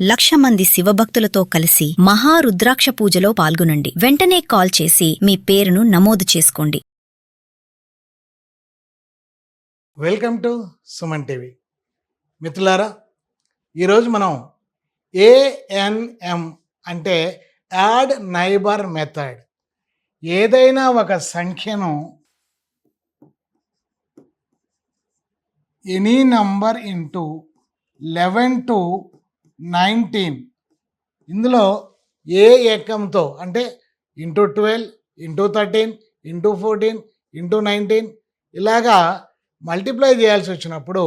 1,00,000 మంది శివభక్తులతో కలిసి మహారుద్రాక్ష పూజలో పాల్గొనండి. వెంటనే కాల్ చేసి మీ పేరును నమోదు చేసుకోండి. Welcome to Suman TV. మిత్రులారా, ఈరోజు మనం ANM అంటే యాడ్ నైబర్ మెథడ్. ఏదైనా ఒక సంఖ్యను ఎనీ నంబర్ ఇంటూ 11 to 19 ఇందులో ఏ ఏకంతో అంటే ఇంటూ 12 ఇంటూ 13 ఇంటూ 14 ఇంటూ 19 ఇలాగా మల్టిప్లై చేయాల్సి వచ్చినప్పుడు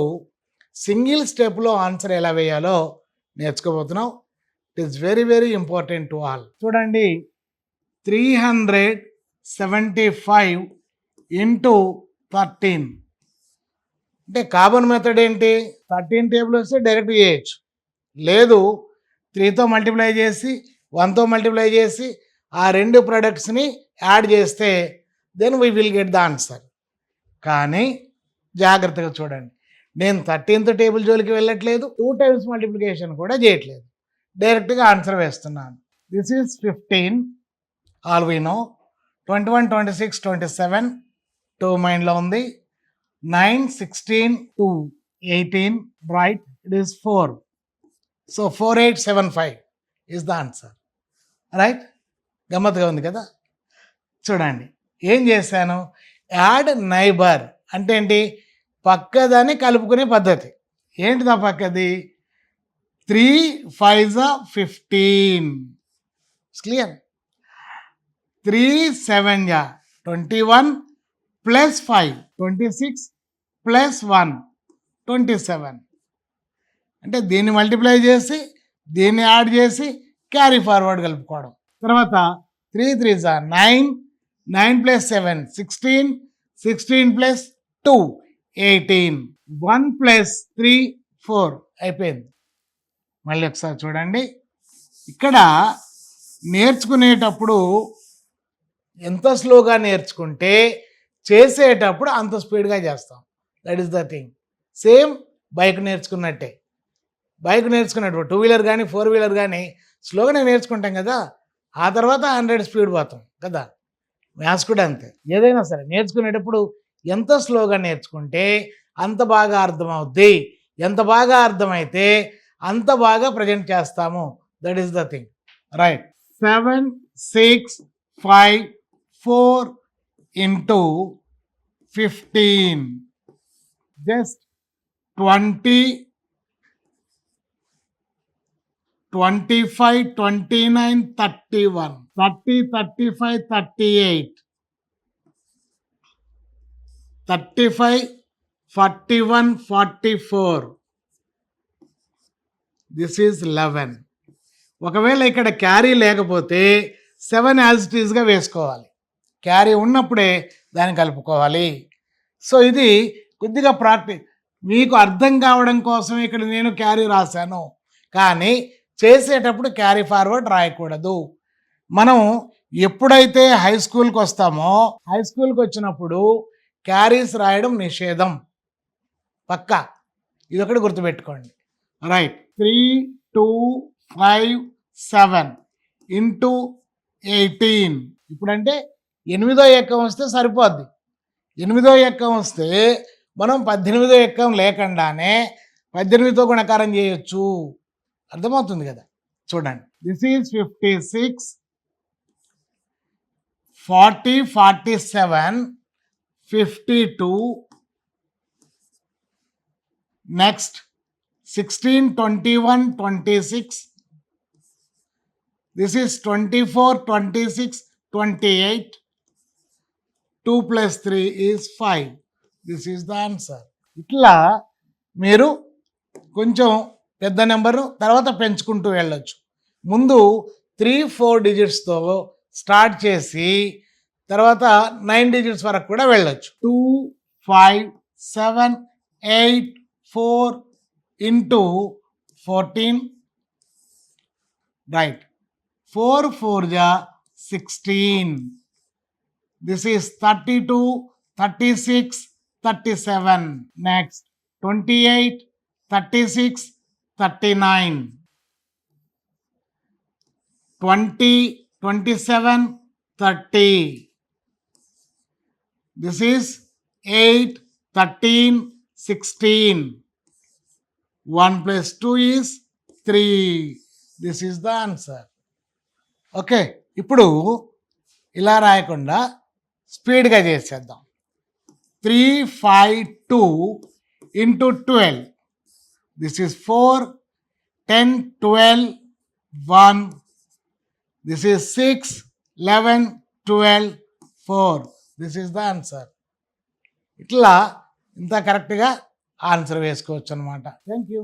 సింగిల్ స్టెప్లో ఆన్సర్ ఎలా వేయాలో నేర్చుకోబోతున్నాం. It is very very important to all. చూడండి, 375 ఇంటూ 13 అంటే కామన్ మెథడ్ ఏంటి? 13 టేబుల్ వస్తే డైరెక్ట్ చేయొచ్చు, లేదు 3తో మల్టిప్లై చేసి 1తో మల్టిప్లై చేసి ఆ రెండు ప్రొడక్ట్స్ని యాడ్ చేస్తే then we will get the answer. కానీ జాగ్రత్తగా చూడండి, నేను 13th టేబుల్ జోలికి వెళ్ళట్లేదు, 2 times మల్టిప్లికేషన్ కూడా చేయట్లేదు, డైరెక్ట్గా ఆన్సర్ వేస్తున్నాను. This is 15 all we know. 21, 26, 27 2 మైండ్లో ఉంది. 9, 16 to 18 right, it is 4. So 4875 is the answer. Right, గమ్మత్తుగా ఉంది కదా. చూడండి, ఏం చేశాను, యాడ్ నైబర్ అంటే ఏంటి? పక్కదని కలుపుకునే పద్ధతి. ఏంటిదా పక్కది? 3 5s 15, clear. 3 7s 21 plus 5 26 plus 1 27. అంటే దీన్ని మల్టిప్లై చేసి దీన్ని యాడ్ చేసి క్యారీ ఫార్వర్డ్ కలుపుకోవడం. తర్వాత 3 3s 9, 9 ప్లస్ 7 16, 16 ప్లస్ 2 18, 1 ప్లస్ 3 4 అయిపోయింది. మళ్ళీ ఒకసారి చూడండి, ఇక్కడ నేర్చుకునేటప్పుడు ఎంత స్లోగా నేర్చుకుంటే చేసేటప్పుడు అంత స్పీడ్గా చేస్తాం. That is the thing. Same bike నేర్చుకున్నట్టే. బైక్ నేర్చుకున్నట్టు 2 వీలర్ కానీ 4 వీలర్ కానీ స్లోగానే నేర్చుకుంటాం కదా, ఆ తర్వాత 100 స్పీడ్ పోతాం కదా. మ్యాథ్స్ కూడా అంతే. ఏదైనా సరే నేర్చుకునేటప్పుడు ఎంత స్లోగా నేర్చుకుంటే అంత బాగా అర్థమవుద్ది. ఎంత బాగా అర్థమైతే అంత బాగా ప్రజెంట్ చేస్తాము. That is the thing. Right, 7 6 5 4 into 15 just 20 25 29 31 30 35 38 35 41 44. This is 11. ఒకవేళ ఇక్కడ క్యారీ లేకపోతే 7 యాజ్ ఇట్ ఈజ్గా వేసుకోవాలి. క్యారీ ఉన్నప్పుడే దాన్ని కలుపుకోవాలి. సో ఇది కొద్దిగా ప్రాక్టీస్ మీకు అర్థం కావడం కోసం ఇక్కడ నేను క్యారీ రాశాను, కానీ చేసేటప్పుడు క్యారీ ఫార్వర్డ్ రాయకూడదు. మనం ఎప్పుడైతే హై స్కూల్కి వస్తామో, హై స్కూల్కి వచ్చినప్పుడు క్యారీస్ రాయడం నిషేధం పక్కా. ఇది ఒకటి గుర్తుపెట్టుకోండి. Right, 3 2 5 7 into 18. ఇప్పుడంటే 8వ ఎక్కం వస్తే సరిపోద్ది. 8వ ఎక్కం వస్తే మనం 18వ ఎక్కం లేకుండానే 18తో గుణకారం చేయొచ్చు. అర్థమవుతుంది కదా. చూడండి, this is 56 40 47 52. Next 16 21 26. This is 24 26 28. 2 plus 3 is 5. This is the answer. ఇట్లా మీరు కొంచెం పెద్ద నెంబరు తర్వాత పెంచుకుంటూ వెళ్ళొచ్చు. ముందు 3-4 డిజిట్స్తో స్టార్ట్ చేసి తర్వాత 9 డిజిట్స్ వరకు కూడా వెళ్ళొచ్చు. 2 5 7 8 4 into 14. Right, 4 4s 16. This is 32 36 37. Next 28 36 39. 20, 27, 30. This is 8, 13, 16. 1 plus 2 is 3. This is the answer. Okay, ఇప్పుడు ఇలా రాయకుండా స్పీడ్గా చేసేద్దాం. 3, 5, 2 into 12. This is 4, 10, 12, 1. This is 6, 11, 12, 4. This is the answer. ఇట్లా ఇంత కరెక్ట్గా ఆన్సర్ వేసుకోవచ్చు అనమాట. Thank you.